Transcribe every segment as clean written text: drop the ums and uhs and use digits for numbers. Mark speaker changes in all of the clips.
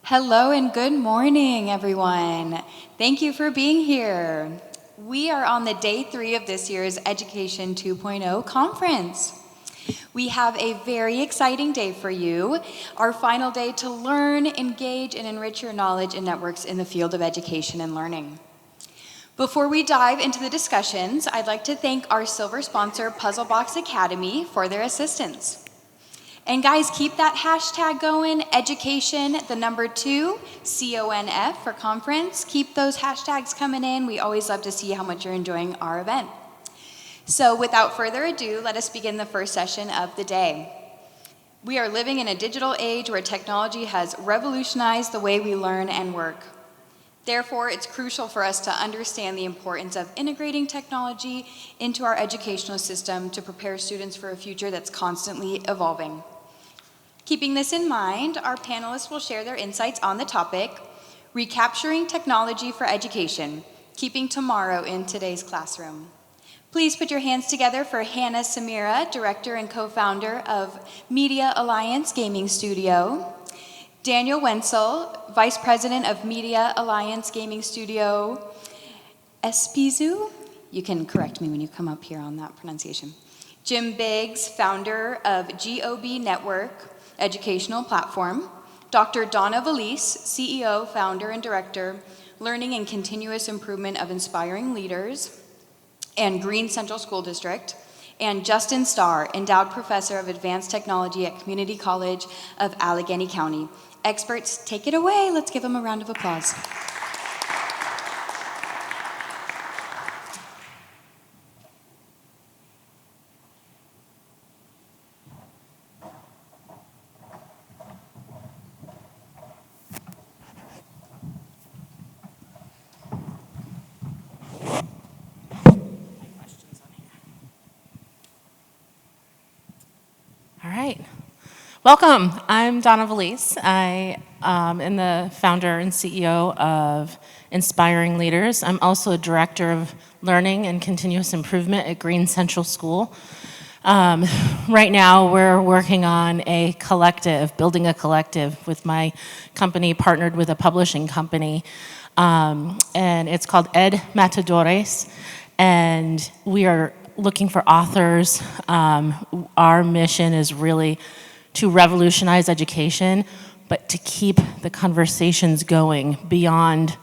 Speaker 1: Hello and good morning, everyone. Thank you for being here. We are on the day 3 of this year's Education 2.0 conference. We have a very exciting day for you, our final day to learn, engage, and enrich your knowledge and networks in the field of education and learning. Before we dive into the discussions, I'd like to thank our silver sponsor, Puzzlebox Academy, for their assistance. And guys, keep that hashtag going, education, the number 2, CONF for conference. Keep those hashtags coming in. We always love to see how much you're enjoying our event. So without further ado, let us begin the first session of the day. We are living in a digital age where technology has revolutionized the way we learn and work. Therefore, it's crucial for us to understand the importance of integrating technology into our educational system to prepare students for a future that's constantly evolving. Keeping this in mind, our panelists will share their insights on the topic, Recapturing Technology for Education, Keeping Tomorrow in Today's Classroom. Please put your hands together for Hannah Samira, Director and Co-Founder of Media Alliance Gaming Studio, Daniel Wencel, Vice President of Media Alliance Gaming Studio, Spzoo. You can correct me when you come up here on that pronunciation. Jim Biggs, founder of GOB Network Educational Platform. Dr. Donna Vallese, CEO, founder, and director, Learning and Continuous Improvement of Inspiring Leaders, and Greene Central School District. And Justin Starr, Endowed Professor of Advanced Technology at Community College of Allegheny County. Experts, take it away. Let's give them a round of applause.
Speaker 2: All right. Welcome. I'm Donna Vallese. I am the founder and CEO of Inspiring Leaders. I'm also a director of learning and continuous improvement at Greene Central School. Right now, we're working on a collective, building a collective with my company, partnered with a publishing company, and it's called Ed Matadores, and we are looking for authors. Our mission is really to revolutionize education, but to keep the conversations going beyond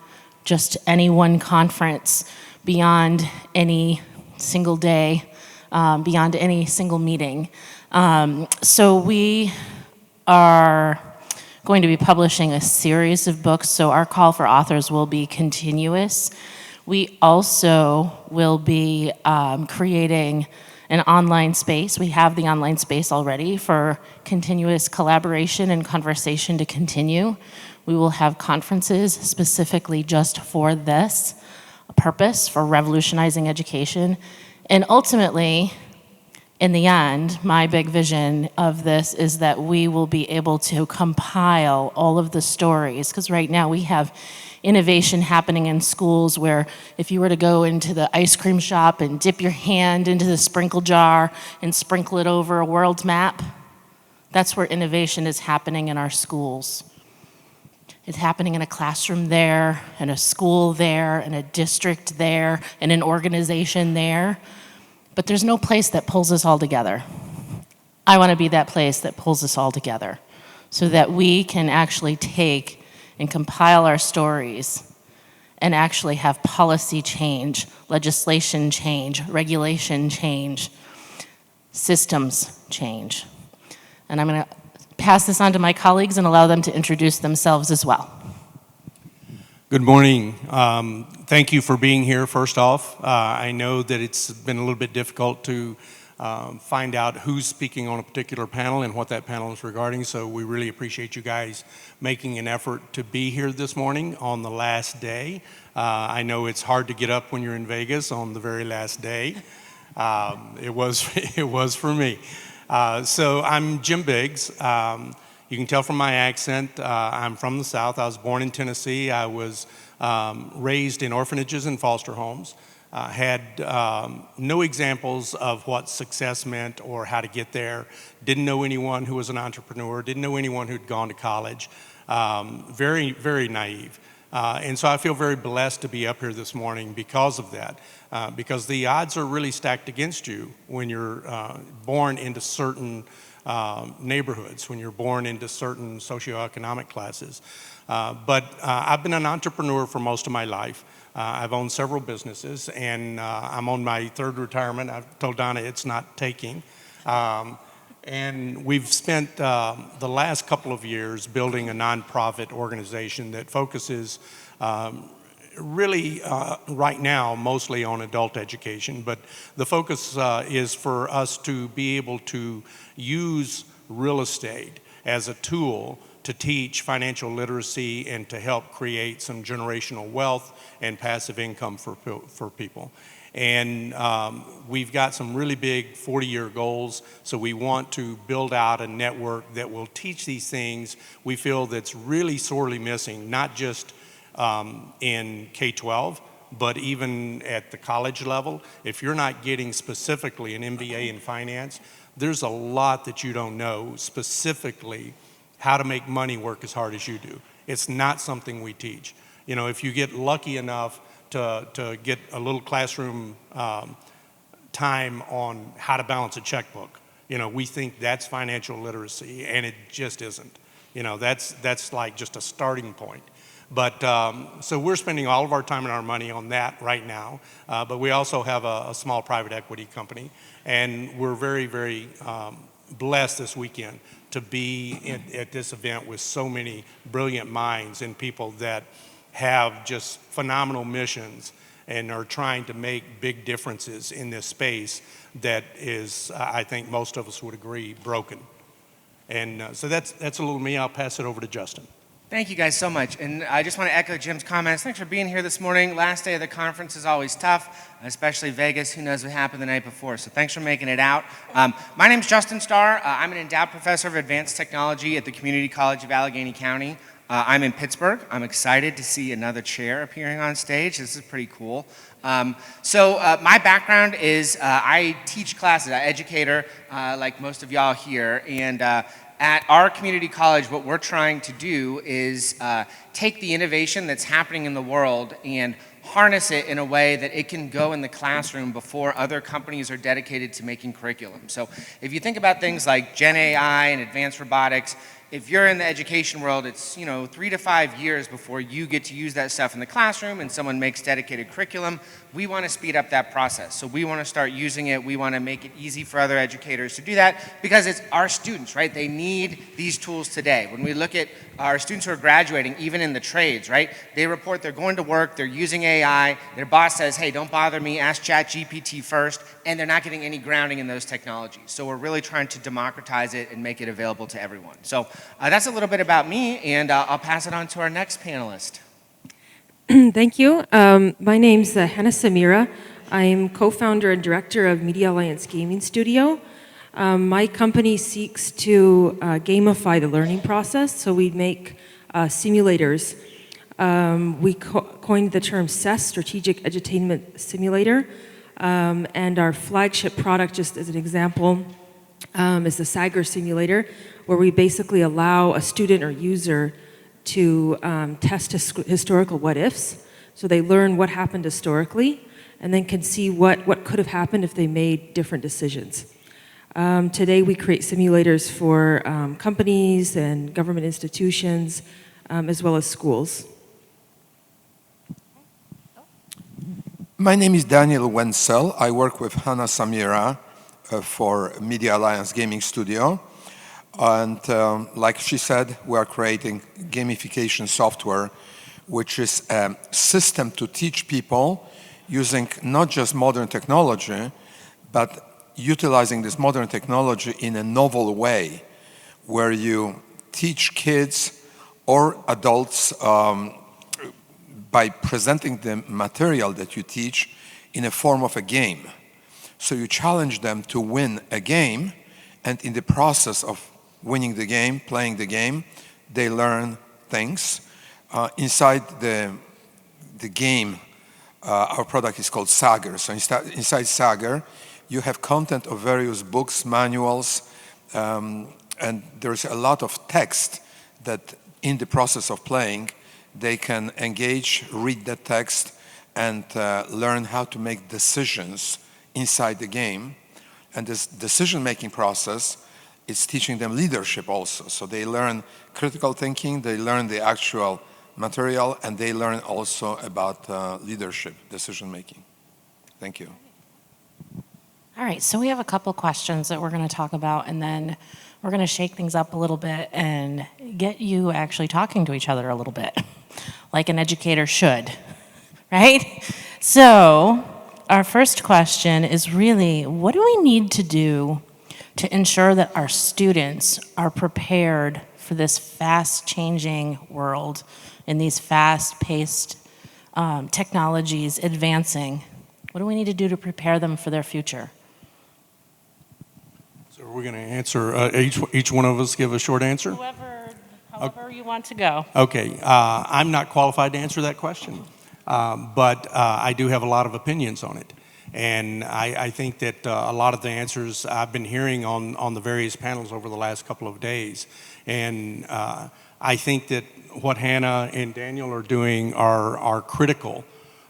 Speaker 2: just any one conference, beyond any single day, beyond any single meeting. So we are going to be publishing a series of books, so our call for authors will be continuous. We also will be creating an online space. We have the online space already for continuous collaboration and conversation to continue. We will have conferences specifically just for this purpose, for revolutionizing education. And ultimately, in the end, my big vision of this is that we will be able to compile all of the stories, because right now we have innovation happening in schools where if you were to go into the ice cream shop and dip your hand into the sprinkle jar and sprinkle it over a world map, that's where innovation is happening in our schools. It's happening in a classroom there, in a school there, in a district there, in an organization there. But there's no place that pulls us all together. I want to be that place that pulls us all together so that we can actually take and compile our stories and actually have policy change, legislation change, regulation change, systems change. And I'm going to pass this on to my colleagues and allow them to introduce themselves as well.
Speaker 3: Good morning. Thank you for being here, first off. I know that it's been a little bit difficult to find out who's speaking on a particular panel and what that panel is regarding, so we really appreciate you guys making an effort to be here this morning on the last day. I know it's hard to get up when you're in Vegas on the very last day. It was for me. So I'm Jim Biggs. You can tell from my accent, I'm from the South. I was born in Tennessee. I was raised in orphanages and foster homes. Had no examples of what success meant or how to get there. Didn't know anyone who was an entrepreneur. Didn't know anyone who'd gone to college. very, very naive. And so I feel very blessed to be up here this morning because of that, because the odds are really stacked against you when you're born into certain neighborhoods, when you're born into certain socioeconomic classes. But I've been an entrepreneur for most of my life. I've owned several businesses, and I'm on my third retirement. I've told Donna it's not taking. And we've spent the last couple of years building a nonprofit organization that focuses really right now mostly on adult education, but the focus is for us to be able to use real estate as a tool to teach financial literacy and to help create some generational wealth and passive income for people. And we've got some really big 40-year goals, so we want to build out a network that will teach these things we feel that's really sorely missing, not just in K-12, but even at the college level. If you're not getting specifically an MBA in finance, there's a lot that you don't know, specifically how to make money work as hard as you do. It's not something we teach. You know, if you get lucky enough to get a little classroom time on how to balance a checkbook, you know, we think that's financial literacy, and it just isn't. You know, that's like just a starting point. But so we're spending all of our time and our money on that right now. But we also have a small private equity company, and we're very, very blessed this weekend to be at this event with so many brilliant minds and people that have just phenomenal missions and are trying to make big differences in this space that is, I think most of us would agree, broken. And so that's a little me. I'll pass it over to Justin.
Speaker 4: Thank you guys so much. And I just want to echo Jim's comments. Thanks for being here this morning. Last day of the conference is always tough, especially Vegas. Who knows what happened the night before? So thanks for making it out. My name's Justin Starr. I'm an endowed professor of advanced technology at the Community College of Allegheny County. I'm in Pittsburgh. I'm excited to see another chair appearing on stage. This is pretty cool. My background is I teach classes, I'm an educator like most of y'all here. And at our community college, what we're trying to do is take the innovation that's happening in the world and harness it in a way that it can go in the classroom before other companies are dedicated to making curriculum. So if you think about things like Gen AI and advanced robotics, if you're in the education world, it's 3 to 5 years before you get to use that stuff in the classroom and someone makes dedicated curriculum. We want to speed up that process. So we want to start using it. We want to make it easy for other educators to do that because it's our students, right? They need these tools today. When we look at our students who are graduating, even in the trades, right? They report they're going to work, they're using AI, their boss says, hey, don't bother me, ask ChatGPT first, and they're not getting any grounding in those technologies. So we're really trying to democratize it and make it available to everyone. So that's a little bit about me, and I'll pass it on to our next panelist.
Speaker 5: Thank you. My name's Hannah Samira. I'm co-founder and director of Media Alliance Gaming Studio. My company seeks to gamify the learning process, so we make simulators. We coined the term SES, Strategic Edutainment Simulator, and our flagship product, just as an example, is the Sager simulator, where we basically allow a student or user to test historical what-ifs. So they learn what happened historically and then can see what could have happened if they made different decisions. Today we create simulators for companies and government institutions as well as schools.
Speaker 6: My name is Daniel Wencel. I work with Hannah Samira for Media Alliance Gaming Studio. And like she said, we are creating gamification software, which is a system to teach people using not just modern technology, but utilizing this modern technology in a novel way, where you teach kids or adults by presenting the material that you teach in a form of a game. So you challenge them to win a game, and in the process of winning the game, playing the game, they learn things. Inside the game, our product is called Sager. So inside Sager, you have content of various books, manuals, and there's a lot of text that in the process of playing, they can engage, read the text, and learn how to make decisions inside the game. And this decision-making process is teaching them leadership also. So they learn critical thinking, they learn the actual material, and they learn also about leadership, decision-making. Thank you.
Speaker 2: All right, so we have a couple questions that we're going to talk about, and then we're going to shake things up a little bit and get you actually talking to each other a little bit, like an educator should, right? So our first question is really, what do we need to do to ensure that our students are prepared for this fast-changing world and these fast-paced technologies advancing? What do we need to do to prepare them for their future?
Speaker 3: So we're going to answer, each one of us give a short answer?
Speaker 2: However you want to go.
Speaker 3: Okay, I'm not qualified to answer that question, but I do have a lot of opinions on it. And I think that a lot of the answers I've been hearing on the various panels over the last couple of days. And I think that what Hannah and Daniel are doing are critical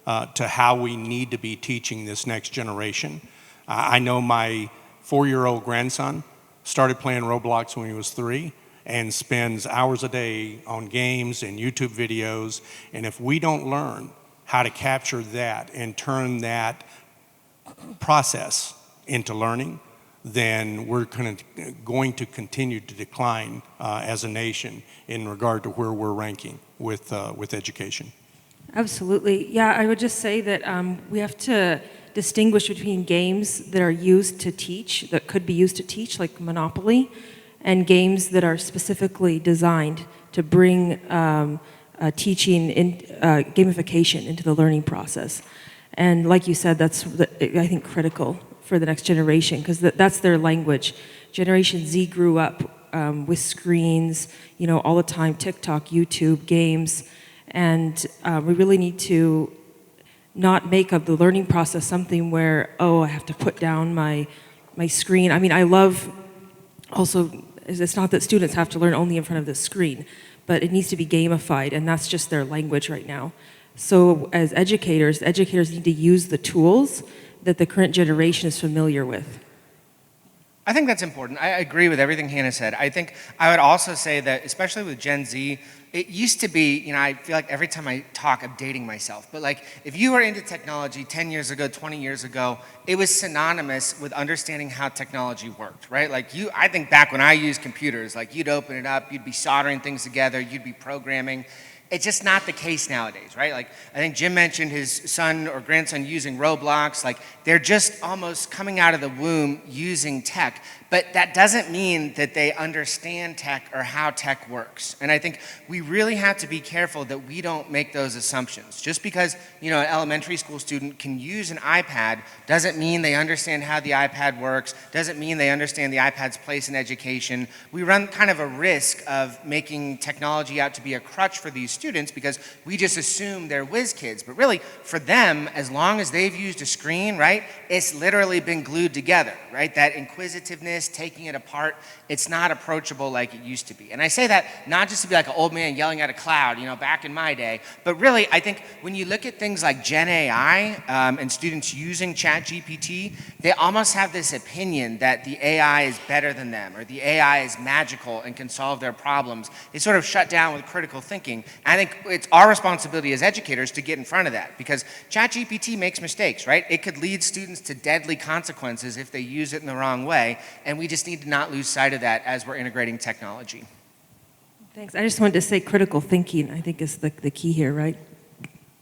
Speaker 3: to how we need to be teaching this next generation. I know my 4-year-old grandson started playing Roblox when he was 3 and spends hours a day on games and YouTube videos. And if we don't learn how to capture that and turn that process into learning, then we're going to continue to decline as a nation in regard to where we're ranking with education.
Speaker 5: Absolutely. Yeah, I would just say that we have to distinguish between games that are used to teach, that could be used to teach, like Monopoly, and games that are specifically designed to bring teaching, gamification into the learning process. And like you said, that's, I think, critical for the next generation, because that's their language. Generation Z grew up with screens, all the time, TikTok, YouTube, games, and we really need to not make of the learning process something where, oh, I have to put down my screen. I mean, I love also, it's not that students have to learn only in front of the screen, but it needs to be gamified, and that's just their language right now. So as educators need to use the tools that the current generation is familiar with.
Speaker 4: I think that's important. I agree with everything Hannah said. I think I would also say that, especially with Gen Z, it used to be, I feel like every time I talk, I'm dating myself. But like, if you were into technology 10 years ago, 20 years ago, it was synonymous with understanding how technology worked, right? Like I think back when I used computers, like you'd open it up, you'd be soldering things together, you'd be programming. It's just not the case nowadays, right? Like, I think Jim mentioned his son or grandson using Roblox. Like, they're just almost coming out of the womb using tech. But that doesn't mean that they understand tech or how tech works. And I think we really have to be careful that we don't make those assumptions. Just because, an elementary school student can use an iPad doesn't mean they understand how the iPad works, doesn't mean they understand the iPad's place in education. We run kind of a risk of making technology out to be a crutch for these students because we just assume they're whiz kids. But really, for them, as long as they've used a screen, right, it's literally been glued together, right? That inquisitiveness, taking it apart, it's not approachable like it used to be. And I say that not just to be like an old man yelling at a cloud, back in my day, but really, I think when you look at things like Gen AI and students using ChatGPT, they almost have this opinion that the AI is better than them or the AI is magical and can solve their problems. They sort of shut down with critical thinking. And I think it's our responsibility as educators to get in front of that because ChatGPT makes mistakes, right? It could lead students to deadly consequences if they use it in the wrong way. And we just need to not lose sight of that as we're integrating technology.
Speaker 5: Thanks. I just wanted to say critical thinking, I think, is the key here, right?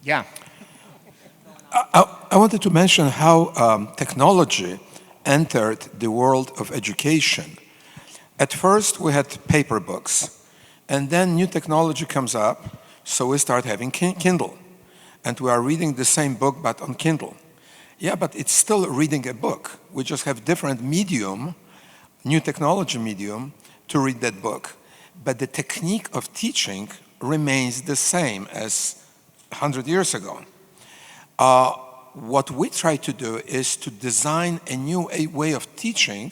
Speaker 4: Yeah.
Speaker 6: I wanted to mention how technology entered the world of education. At first, we had paper books, and then new technology comes up, so we start having Kindle. And we are reading the same book, but on Kindle. Yeah, but it's still reading a book. We just have different medium, new technology medium, to read that book. But the technique of teaching remains the same as 100 years ago. What we try to do is to design a new way of teaching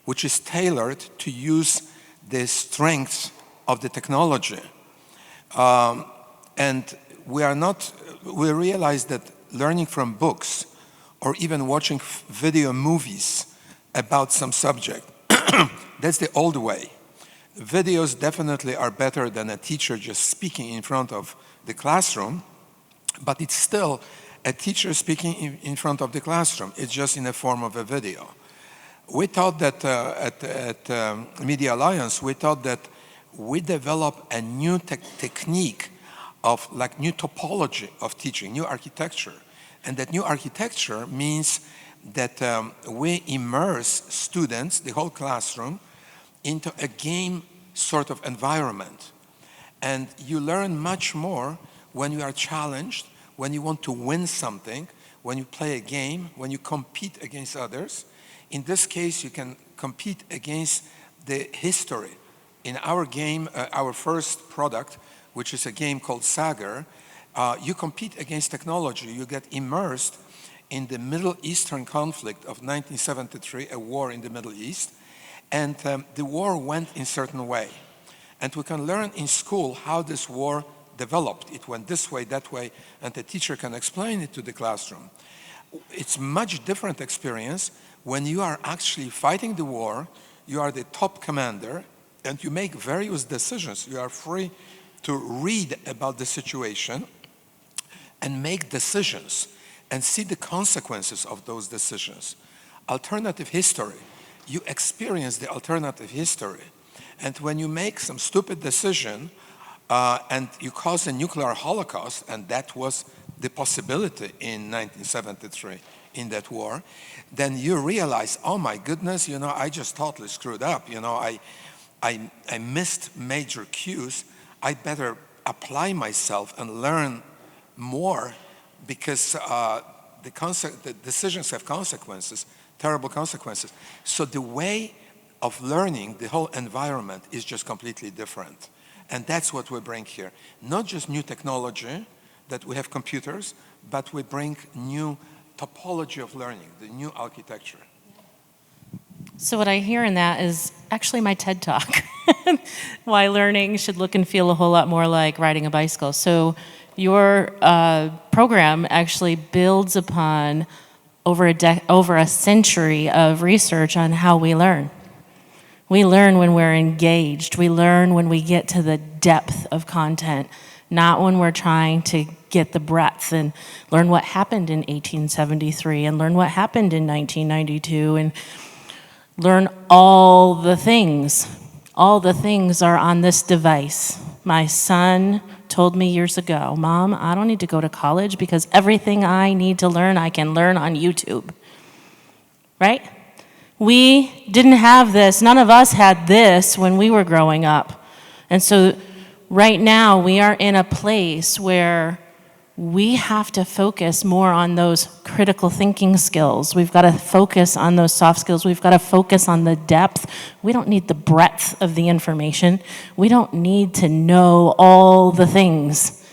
Speaker 6: which is tailored to use the strengths of the technology. And we realize that learning from books or even watching video movies about some subject, that's the old way. Videos definitely are better than a teacher just speaking in front of the classroom, but it's still a teacher speaking in front of the classroom. It's just in the form of a video. We thought that at Media Alliance, we thought that we develop a new technique of new topology of teaching, new architecture. And that new architecture means that we immerse students, the whole classroom, into a game sort of environment. And you learn much more when you are challenged, when you want to win something, when you play a game, when you compete against others. In this case, you can compete against the history. In our game, our first product, which is a game called Sagar, you compete against technology. You get immersed in the Middle Eastern conflict of 1973, a war in the Middle East. And the war went in a certain way. And we can learn in school how this war developed. It went this way, that way, and the teacher can explain it to the classroom. It's much different experience when you are actually fighting the war, you are the top commander, and you make various decisions. You are free to read about the situation and make decisions and see the consequences of those decisions. Alternative history. You experience the alternative history. And when you make some stupid decision and you cause a nuclear holocaust, and that was the possibility in 1973 in that war, then you realize, oh my goodness, I just totally screwed up. I missed major cues. I better apply myself and learn more because the decisions have consequences, terrible consequences. So the way of learning, the whole environment is just completely different. And that's what we bring here. Not just new technology, that we have computers, but we bring new topology of learning, the new architecture.
Speaker 2: So what I hear in that is actually my TED Talk, why learning should look and feel a whole lot more like riding a bicycle. So your program actually builds upon over a century of research on how we learn. We learn when we're engaged. We learn when we get to the depth of content, not when we're trying to get the breadth and learn what happened in 1873 and learn what happened in 1992 and learn all the things. All the things are on this device. My son told me years ago, Mom, I don't need to go to college because everything I need to learn, I can learn on YouTube. Right? We didn't have this. None of us had this when we were growing up. And so right now we are in a place where we have to focus more on those critical thinking skills. We've got to focus on those soft skills. We've got to focus on the depth. We don't need the breadth of the information. We don't need to know all the things.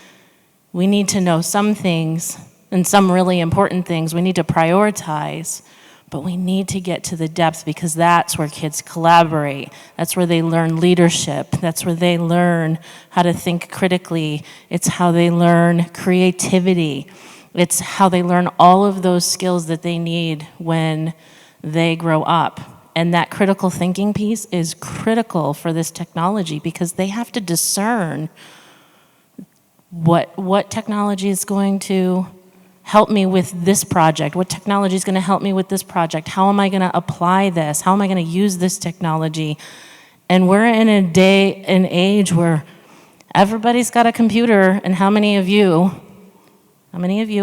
Speaker 2: We need to know some things and some really important things. We need to prioritize, but we need to get to the depth because that's where kids collaborate. That's where they learn leadership. That's where they learn how to think critically. It's how they learn creativity. It's how they learn all of those skills that they need when they grow up. And that critical thinking piece is critical for this technology because they have to discern what technology is going to help me with this project? What technology is going to help me with this project? How am I going to apply this? How am I going to use this technology? And we're in a day and age where everybody's got a computer, and how many of you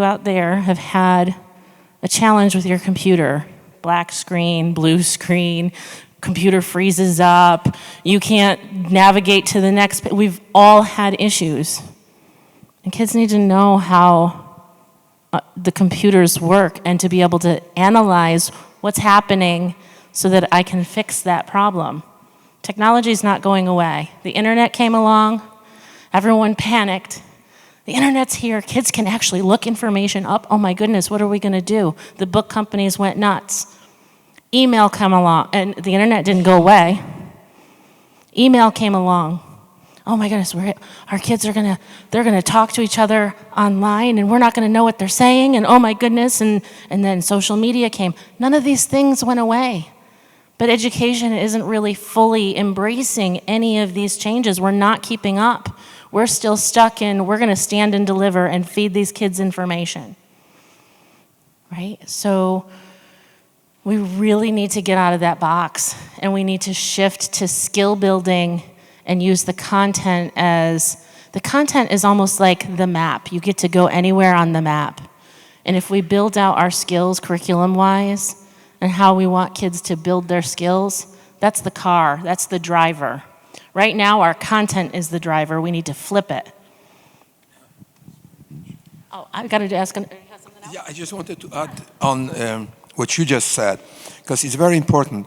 Speaker 2: out there have had a challenge with your computer? Black screen, blue screen, computer freezes up, you can't navigate to the next. We've all had issues. And kids need to know how the computers work and to be able to analyze what's happening so that I can fix that problem. Technology is not going away. The internet came along, everyone panicked. The internet's here, kids can actually look information up. Oh my goodness, what are we gonna do? The book companies went nuts. Email came along, and the internet didn't go away. Email came along. oh my goodness, our kids they're gonna talk to each other online and we're not gonna know what they're saying, and oh my goodness, and then social media came. None of these things went away. But education isn't really fully embracing any of these changes. We're not keeping up. We're still stuck in, we're gonna stand and deliver and feed these kids information, right? So we really need to get out of that box, and we need to shift to skill building and use the content is almost like the map. You get to go anywhere on the map. And if we build out our skills curriculum-wise and how we want kids to build their skills, that's the car, that's the driver. Right now, our content is the driver. We need to flip it. Oh, I've got to ask, you have something else?
Speaker 6: Yeah, I just wanted to add on what you just said, because it's very important.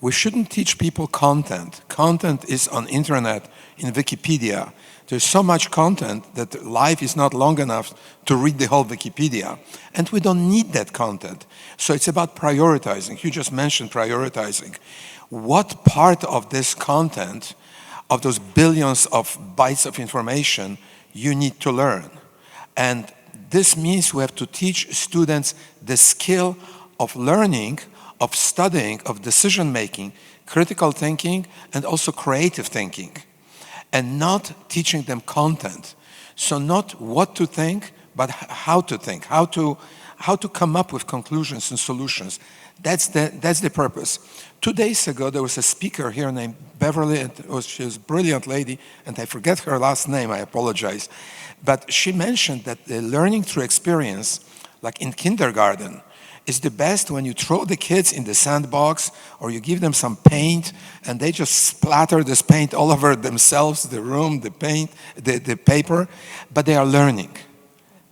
Speaker 6: We shouldn't teach people content. Content is on internet, in Wikipedia. There's so much content that life is not long enough to read the whole Wikipedia. And we don't need that content. So it's about prioritizing. You just mentioned prioritizing. What part of this content, of those billions of bytes of information, you need to learn? And this means we have to teach students the skill of learning, of studying, of decision-making, critical thinking, and also creative thinking, and not teaching them content. So not what to think, but how to think, how to come up with conclusions and solutions. That's the purpose. 2 days ago, there was a speaker here named Beverly, and she was a brilliant lady, and I forget her last name, I apologize. But she mentioned that the learning through experience, like in kindergarten, is the best when you throw the kids in the sandbox or you give them some paint and they just splatter this paint all over themselves, the room, the paint, the paper, but they are learning.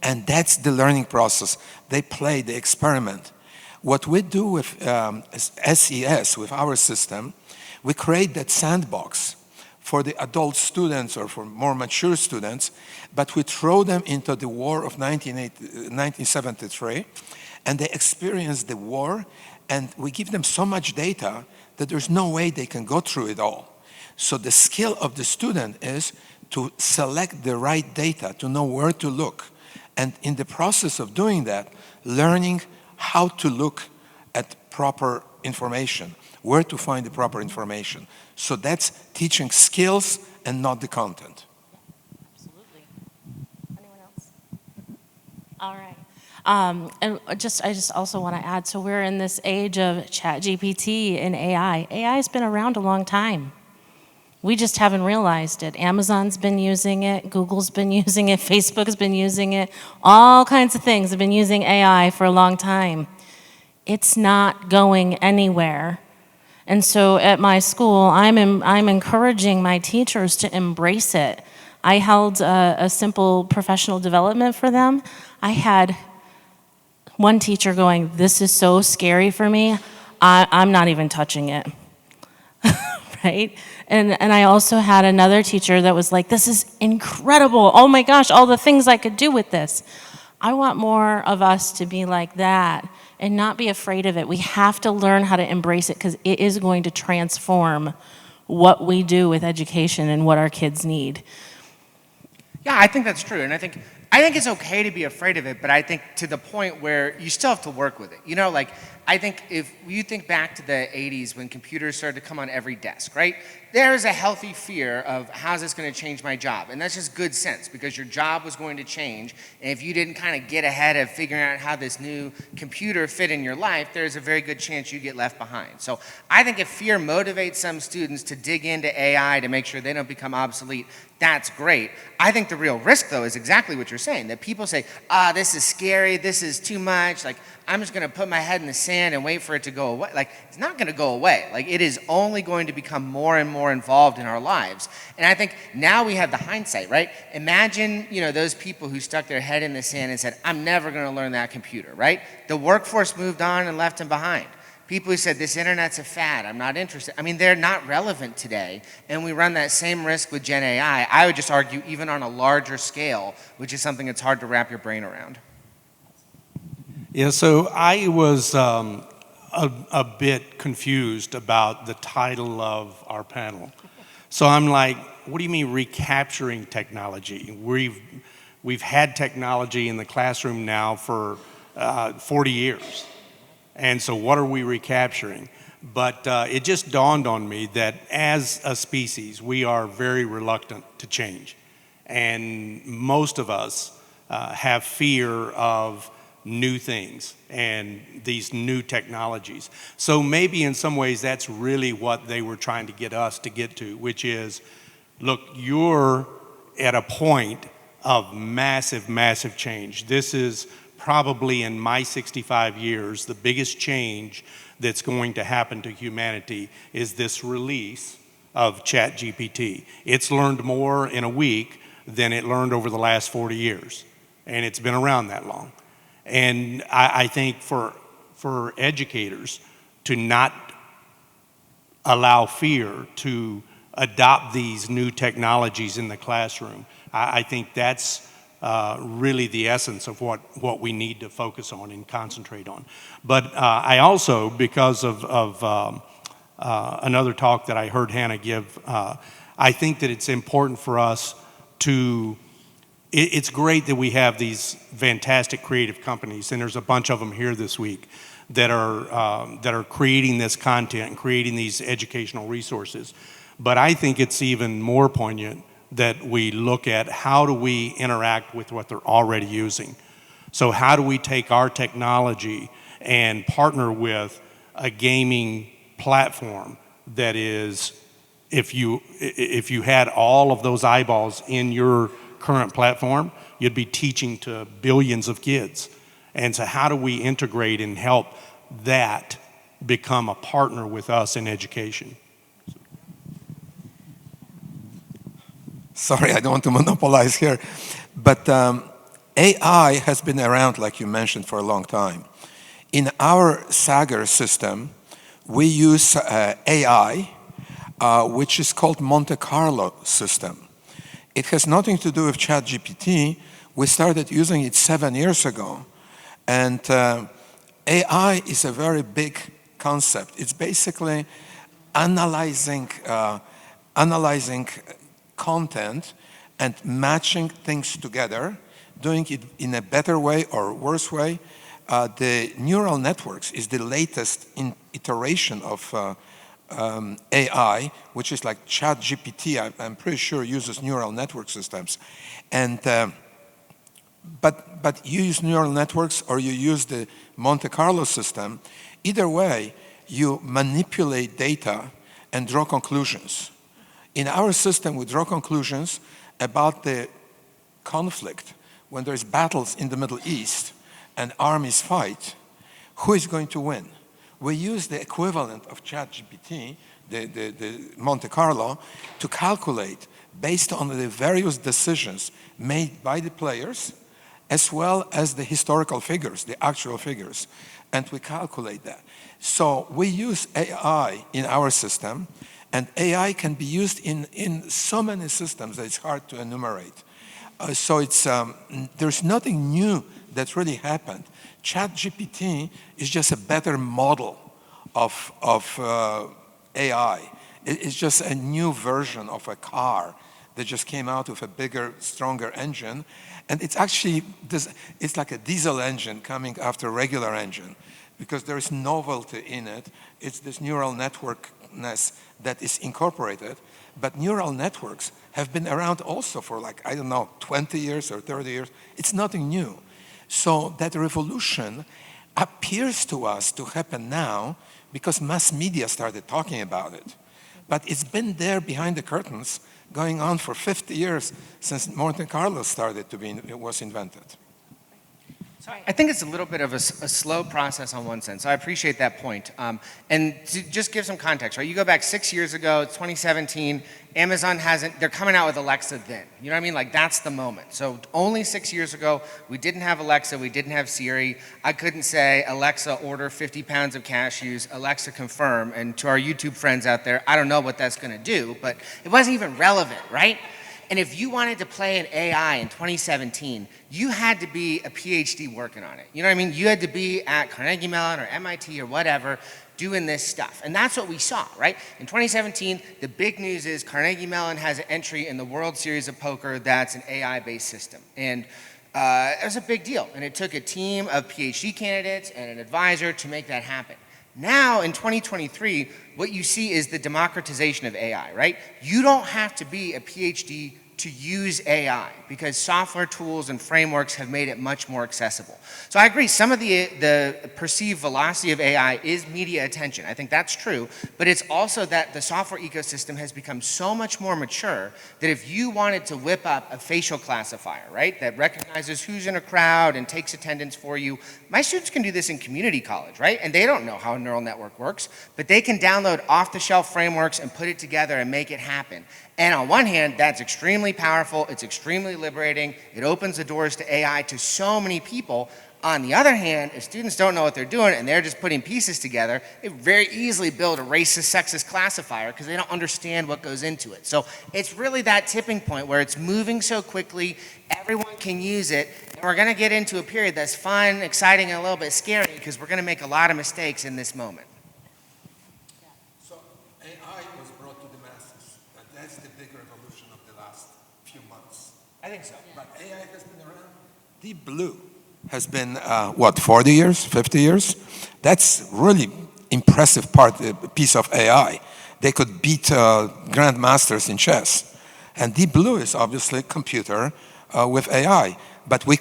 Speaker 6: And that's the learning process. They play, they experiment. What we do with SES, with our system, we create that sandbox for the adult students or for more mature students, but we throw them into the war of 1973, and they experience the war, and we give them so much data that there's no way they can go through it all. So the skill of the student is to select the right data, to know where to look. And in the process of doing that, learning how to look at proper information, where to find the proper information. So that's teaching skills and not the content.
Speaker 2: Absolutely. Anyone else? All right. And I just also want to add, so we're in this age of ChatGPT and AI. AI has been around a long time. We just haven't realized it. Amazon's been using it, Google's been using it, Facebook's been using it. All kinds of things have been using AI for a long time. It's not going anywhere. And so at my school, I'm encouraging my teachers to embrace it. I held a simple professional development for them. I had one teacher going, "This is so scary for me, I'm not even touching it." Right? And I also had another teacher that was like, "This is incredible. Oh my gosh, all the things I could do with this." I want more of us to be like that and not be afraid of it. We have to learn how to embrace it because it is going to transform what we do with education and what our kids need.
Speaker 4: Yeah, I think that's true, and I think it's okay to be afraid of it, but I think to the point where you still have to work with it. You know, like, I think if you think back to the 80s when computers started to come on every desk, right? There is a healthy fear of how's this going to change my job? And that's just good sense because your job was going to change. And if you didn't kind of get ahead of figuring out how this new computer fit in your life, there's a very good chance you get left behind. So I think if fear motivates some students to dig into AI to make sure they don't become obsolete, that's great. I think the real risk, though, is exactly what you're saying, that people say, this is scary, this is too much, like, I'm just going to put my head in the sand and wait for it to go away. Like, it's not going to go away. Like, it is only going to become more and more involved in our lives. And I think now we have the hindsight, right? Imagine, those people who stuck their head in the sand and said, I'm never going to learn that computer, right? The workforce moved on and left them behind. People who said, this internet's a fad, I'm not interested. I mean, they're not relevant today. And we run that same risk with Gen AI. I would just argue even on a larger scale, which is something that's hard to wrap your brain around.
Speaker 3: Yeah, so I was a bit confused about the title of our panel. So I'm like, what do you mean recapturing technology? We've had technology in the classroom now for 40 years. And so what are we recapturing? But it just dawned on me that as a species, we are very reluctant to change. And most of us have fear of new things and these new technologies. So maybe in some ways that's really what they were trying to get us to get to, which is, look, you're at a point of massive, massive change. This is probably in my 65 years, the biggest change that's going to happen to humanity is this release of ChatGPT. It's learned more in a week than it learned over the last 40 years. And it's been around that long. And I think for educators to not allow fear to adopt these new technologies in the classroom, I think that's really the essence of what we need to focus on and concentrate on. But I also, because of another talk that I heard Hannah give, I think that it's important for us to, it's great that we have these fantastic creative companies, and there's a bunch of them here this week that are creating this content and creating these educational resources. But I think it's even more poignant that we look at how do we interact with what they're already using. So how do we take our technology and partner with a gaming platform that is, if you had all of those eyeballs in your current platform, you'd be teaching to billions of kids. And so how do we integrate and help that become a partner with us in education?
Speaker 6: Sorry, I don't want to monopolize here, but AI has been around, like you mentioned, for a long time. In our Sagar system, we use AI, which is called Monte Carlo system. It has nothing to do with ChatGPT. We started using it 7 years ago. And AI is a very big concept. It's basically analyzing content and matching things together, doing it in a better way or worse way. The neural networks is the latest iteration of AI, which is like ChatGPT. I'm pretty sure uses neural network systems. And but you use neural networks or you use the Monte Carlo system. Either way, you manipulate data and draw conclusions. In our system, we draw conclusions about the conflict. When there's battles in the Middle East and armies fight, who is going to win? We use the equivalent of ChatGPT, the Monte Carlo, to calculate based on the various decisions made by the players, as well as the historical figures, the actual figures, and we calculate that. So we use AI in our system, and AI can be used in so many systems that it's hard to enumerate. So it's, there's nothing new that really happened. ChatGPT is just a better model of AI. It's just a new version of a car that just came out with a bigger, stronger engine. And it's actually, it's like a diesel engine coming after a regular engine because there is novelty in it. It's this neural networkness that is incorporated. But neural networks have been around also for like, I don't know, 20 years or 30 years. It's nothing new. So that revolution appears to us to happen now because mass media started talking about it. But it's been there behind the curtains going on for 50 years since Monte Carlo started to be, it was invented.
Speaker 4: So I think it's a little bit of a slow process on one sense. So I appreciate that point. And to just give some context, right? You go back 6 years ago, it's 2017, Amazon hasn't, they're coming out with Alexa then. You know what I mean? Like that's the moment. So only 6 years ago, we didn't have Alexa, we didn't have Siri. I couldn't say, Alexa, order 50 pounds of cashews, Alexa, confirm. And to our YouTube friends out there, I don't know what that's gonna do, but it wasn't even relevant, right? And if you wanted to play an AI in 2017, you had to be a PhD working on it. You know what I mean? You had to be at Carnegie Mellon or MIT or whatever doing this stuff. And that's what we saw, right? In 2017, the big news is Carnegie Mellon has an entry in the World Series of Poker that's an AI-based system. And it was a big deal. And it took a team of PhD candidates and an advisor to make that happen. Now, in 2023, what you see is the democratization of AI, right? You don't have to be a PhD to use AI because software tools and frameworks have made it much more accessible. So I agree, some of the perceived velocity of AI is media attention. I think that's true, but it's also that the software ecosystem has become so much more mature that if you wanted to whip up a facial classifier, right, that recognizes who's in a crowd and takes attendance for you, my students can do this in community college, right? And they don't know how a neural network works, but they can download off-the-shelf frameworks and put it together and make it happen. And on one hand, that's extremely powerful, it's extremely liberating, it opens the doors to AI to so many people. On the other hand, if students don't know what they're doing and they're just putting pieces together, they very easily build a racist, sexist classifier because they don't understand what goes into it. So it's really that tipping point where it's moving so quickly, everyone can use it, and we're gonna get into a period that's fun, exciting, and a little bit scary because we're gonna make a lot of mistakes in this moment.
Speaker 6: So AI was brought to the masses, and that's the big revolution of the last few months.
Speaker 4: I think so.
Speaker 6: But AI has been around. Deep Blue has been, 40 years, 50 years? That's really impressive piece of AI. They could beat grandmasters in chess. And Deep Blue is obviously a computer with AI, but we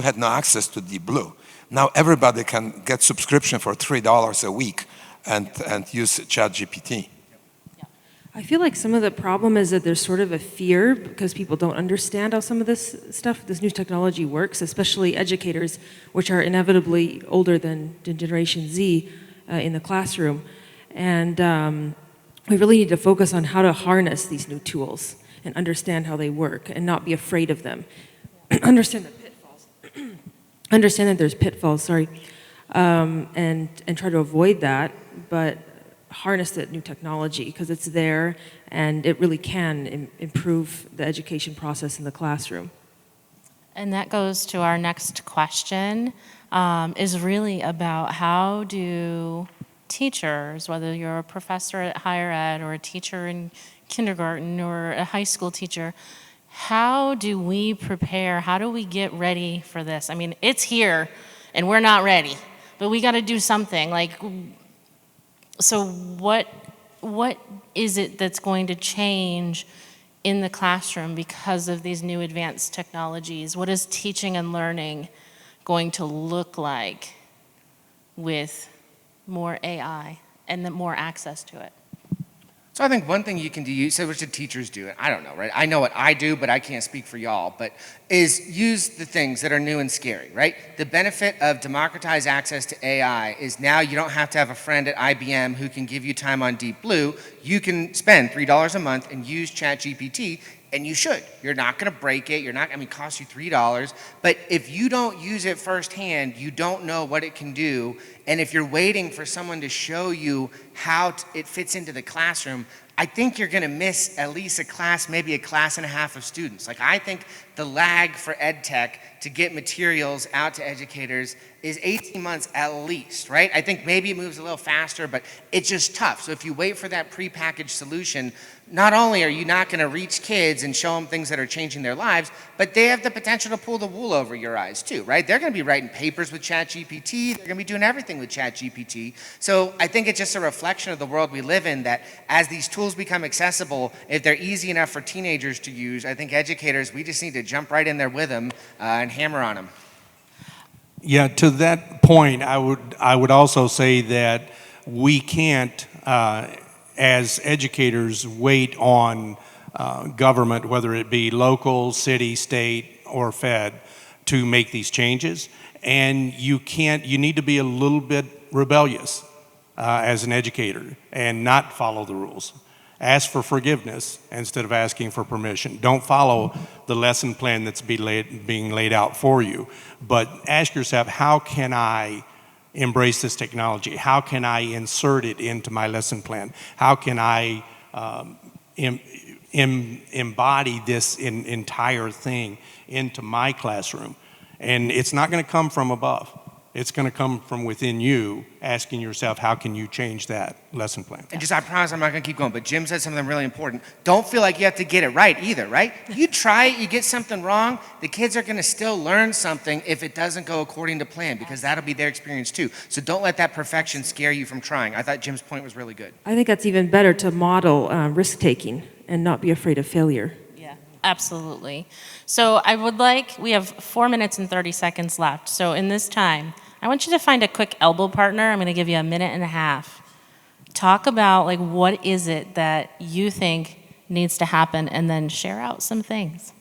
Speaker 6: had no access to Deep Blue. Now everybody can get subscription for $3 a week and use ChatGPT.
Speaker 5: I feel like some of the problem is that there's sort of a fear because people don't understand how some of this stuff, this new technology works, especially educators, which are inevitably older than Generation Z in the classroom. And we really need to focus on how to harness these new tools and understand how they work and not be afraid of them. Understand the pitfalls. Understand that there's pitfalls, sorry, and try to avoid that, but harness that new technology because it's there and it really can improve the education process in the classroom.
Speaker 2: And that goes to our next question, is really about how do teachers, whether you're a professor at higher ed or a teacher in kindergarten or a high school teacher, how do we prepare, how do we get ready for this? I mean, it's here and we're not ready, but we got to do something. So what is it that's going to change in the classroom because of these new advanced technologies? What is teaching and learning going to look like with more AI and more access to it?
Speaker 4: So I think one thing you can do, you said what should teachers do? I don't know, right? I know what I do, but I can't speak for y'all, but is use the things that are new and scary, right? The benefit of democratized access to AI is now you don't have to have a friend at IBM who can give you time on Deep Blue. You can spend $3 a month and use ChatGPT, and you should. You're not gonna break it, it costs you $3, but if you don't use it firsthand, you don't know what it can do, and if you're waiting for someone to show you how it fits into the classroom, I think you're gonna miss at least a class, maybe a class and a half of students. I think the lag for ed tech to get materials out to educators is 18 months at least, right? I think maybe it moves a little faster, but it's just tough. So if you wait for that prepackaged solution, not only are you not gonna reach kids and show them things that are changing their lives, but they have the potential to pull the wool over your eyes too, right? They're gonna be writing papers with ChatGPT, they're gonna be doing everything with ChatGPT. So I think it's just a reflection of the world we live in that as these tools become accessible, if they're easy enough for teenagers to use, I think educators, we just need to jump right in there with them and hammer on them.
Speaker 3: Yeah, to that point, I would also say that we can't, as educators, wait on government, whether it be local, city, state, or Fed, to make these changes. And you need to be a little bit rebellious as an educator and not follow the rules. Ask for forgiveness instead of asking for permission. Don't follow the lesson plan that's being laid out for you. But ask yourself, how can I embrace this technology? How can I insert it into my lesson plan? How can I embody this entire thing into my classroom. And it's not going to come from above. It's going to come from within you, asking yourself, how can you change that lesson plan?
Speaker 4: And just, I promise I'm not going to keep going, but Jim said something really important. Don't feel like you have to get it right either, right? You try it, you get something wrong, the kids are going to still learn something if it doesn't go according to plan, because that'll be their experience too. So don't let that perfection scare you from trying. I thought Jim's point was really good.
Speaker 5: I think that's even better to model risk-taking and not be afraid of failure.
Speaker 2: Yeah, absolutely. So we have 4 minutes and 30 seconds left. So in this time, I want you to find a quick elbow partner. I'm going to give you a minute and a half. Talk about like what is it that you think needs to happen, and then share out some things.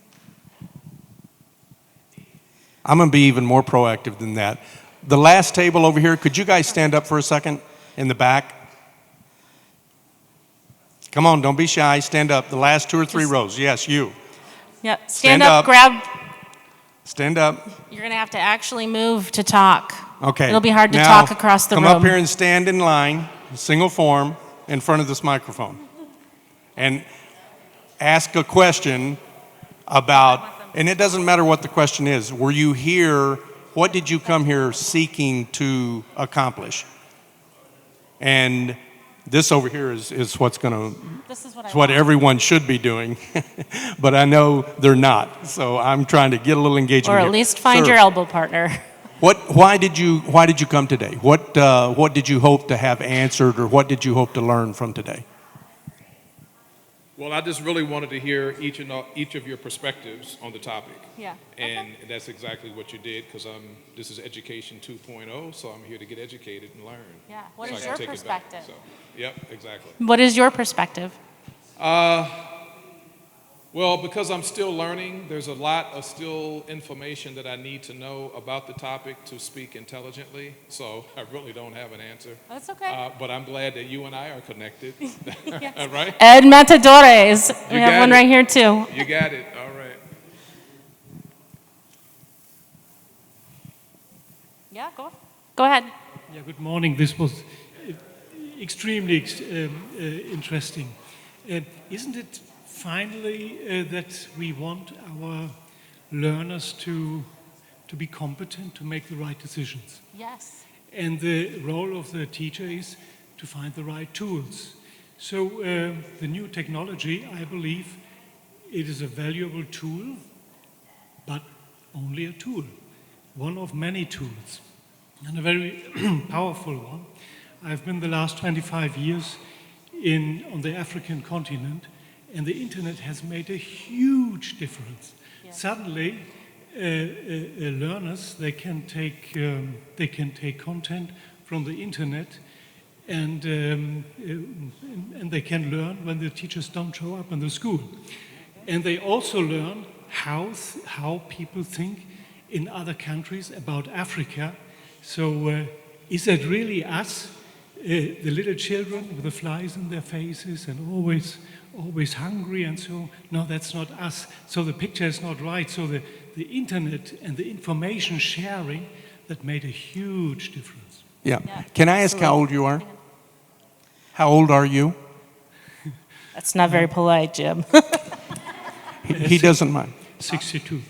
Speaker 3: I'm going to be even more proactive than that. The last table over here, could you guys stand up for a second in the back? Come on, don't be shy. Stand up. The last 2 or 3 rows. Yes, you.
Speaker 2: Yep.
Speaker 3: Stand
Speaker 2: Stand up,
Speaker 3: up.
Speaker 2: grab.
Speaker 3: Stand up.
Speaker 2: You're going to have to actually move to talk.
Speaker 3: Okay.
Speaker 2: It'll be hard to
Speaker 3: Now,
Speaker 2: talk across the
Speaker 3: come
Speaker 2: room.
Speaker 3: up here and stand in line, single form, in front of this microphone. And ask a question about, and it doesn't matter what the question is. Were you here, what did you come here seeking to accomplish? And this over here is what's going to,
Speaker 2: This is
Speaker 3: it's what everyone should be doing, but I know they're not. So I'm trying to get a little engagement
Speaker 2: Or
Speaker 3: here.
Speaker 2: at least find
Speaker 3: Sir,
Speaker 2: your elbow partner.
Speaker 3: why did you come today? What did you hope to have answered, or what did you hope to learn from today?
Speaker 7: Well, I just really wanted to hear each of your perspectives on the topic.
Speaker 2: Yeah.
Speaker 7: And that's exactly what you did, because this is Education 2.0, so I'm here to get educated and learn.
Speaker 2: Yeah. What
Speaker 7: so
Speaker 2: is
Speaker 7: I can
Speaker 2: your
Speaker 7: take it
Speaker 2: perspective?
Speaker 7: back. So, yep, exactly.
Speaker 2: What is your perspective?
Speaker 7: Well, because I'm still learning, there's a lot of still information that I need to know about the topic to speak intelligently, so I really don't have an answer.
Speaker 2: That's okay.
Speaker 7: But I'm glad that you and I are connected.
Speaker 2: Yes.
Speaker 7: Right?
Speaker 2: Ed Matadores. We
Speaker 7: You
Speaker 2: have
Speaker 7: got
Speaker 2: one
Speaker 7: it.
Speaker 2: right here too.
Speaker 7: You got it. All right.
Speaker 2: Yeah, go ahead.
Speaker 8: Yeah, good morning. This was extremely interesting. Isn't it finally that we want our learners to be competent, to make the right decisions?
Speaker 2: Yes.
Speaker 8: And the role of the teacher is to find the right tools. So the new technology, I believe, it is a valuable tool, but only a tool, one of many tools, and a very powerful one. I've been the last 25 years on the African continent, and the internet has made a huge difference. Yeah. Suddenly, learners, they can take content from the internet, and they can learn when the teachers don't show up in the school. And they also learn how people think in other countries about Africa. So is that really us, the little children with the flies in their faces and always hungry and so? No, that's not us. So the picture is not right. So the internet and the information sharing, that made a huge difference.
Speaker 3: Yeah. Can I ask how old you are? How old are you?
Speaker 2: That's not very polite, Jim.
Speaker 3: He doesn't mind.
Speaker 8: 62.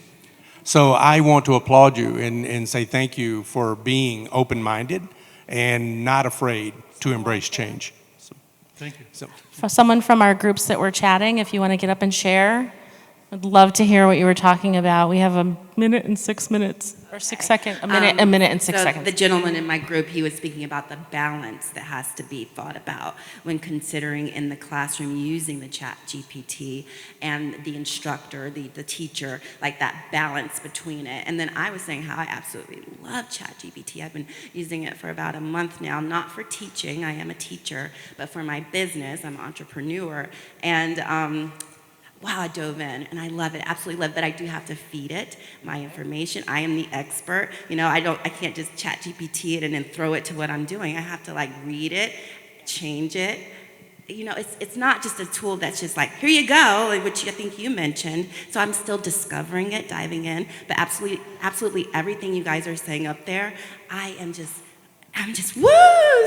Speaker 3: So I want to applaud you and say thank you for being open-minded and not afraid to embrace change.
Speaker 8: Thank you.
Speaker 3: So,
Speaker 2: For someone from our groups that were chatting, if you want to get up and share, I'd love to hear what you were talking about. We have a minute and 6 minutes, or 6 seconds, a minute and 6 seconds.
Speaker 9: The gentleman in my group, he was speaking about the balance that has to be thought about when considering in the classroom using the chat GPT and the instructor, the teacher, like that balance between it. And then I was saying how I absolutely love chat GPT. I've been using it for about a month now, not for teaching, I am a teacher, but for my business, I'm an entrepreneur. And wow, I dove in and I love it, absolutely love it, but I do have to feed it my information. I am the expert. You know, I can't just chat GPT it and then throw it to what I'm doing. I have to like read it, change it. You know, it's not just a tool that's just like, here you go, which I think you mentioned. So I'm still discovering it, diving in, but absolutely everything you guys are saying up there, I am just I'm just, woo,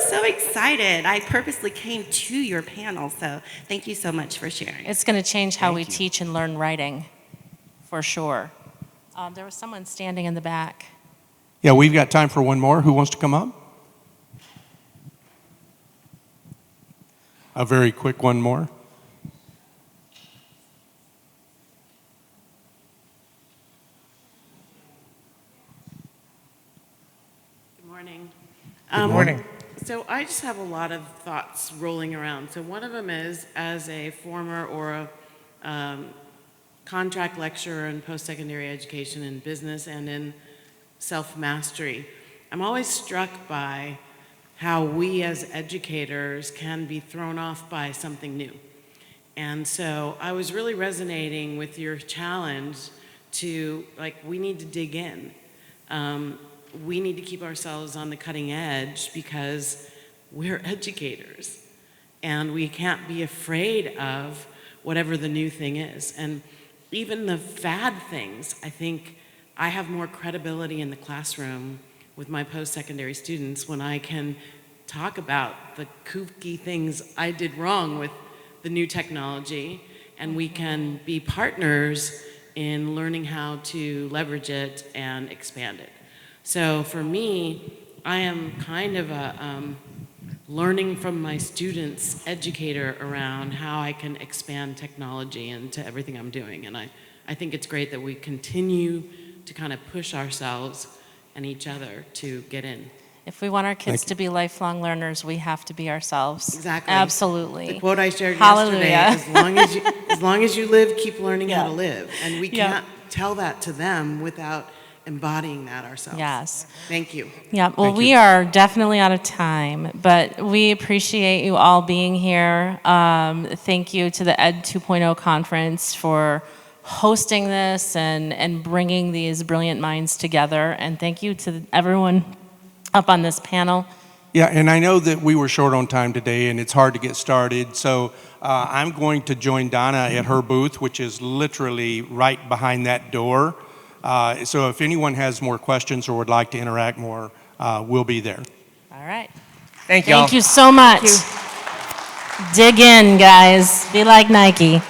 Speaker 9: so excited. I purposely came to your panel, so thank you so much for sharing.
Speaker 2: It's going to change how we
Speaker 4: Thank you.
Speaker 2: teach and learn writing, for sure. There was someone standing in the back.
Speaker 3: Yeah, we've got time for one more. Who wants to come up? A very quick one more.
Speaker 10: Good morning.
Speaker 4: Good morning.
Speaker 10: So I just have a lot of thoughts rolling around. So one of them is, as a former or a contract lecturer in post-secondary education in business and in self-mastery, I'm always struck by how we as educators can be thrown off by something new. And so I was really resonating with your challenge to, like, we need to dig in. We need to keep ourselves on the cutting edge because we're educators and we can't be afraid of whatever the new thing is. And even the fad things, I think I have more credibility in the classroom with my post-secondary students when I can talk about the kooky things I did wrong with the new technology, and we can be partners in learning how to leverage it and expand it. So for me, I am kind of a learning from my students educator around how I can expand technology into everything I'm doing. And I think it's great that we continue to kind of push ourselves and each other to get in.
Speaker 2: If we want our kids to be lifelong learners, we have to be ourselves.
Speaker 10: Exactly.
Speaker 2: Absolutely.
Speaker 10: The quote I shared
Speaker 2: Hallelujah.
Speaker 10: yesterday, as long as you live, keep learning how to live. And we
Speaker 2: Yeah.
Speaker 10: can't tell that to them without embodying that ourselves.
Speaker 2: Yes.
Speaker 10: Thank you.
Speaker 2: Yeah, well, we are definitely out of time, but we appreciate you all being here. Thank you to the Ed 2.0 conference for hosting this and bringing these brilliant minds together. And thank you to everyone up on this panel.
Speaker 3: Yeah, and I know that we were short on time today, and it's hard to get started. So I'm going to join Donna at her booth, which is literally right behind that door. So if anyone has more questions or would like to interact more, we'll be there.
Speaker 2: All right.
Speaker 4: Thank you all.
Speaker 2: Thank you so much. Dig in, guys. Be like Nike.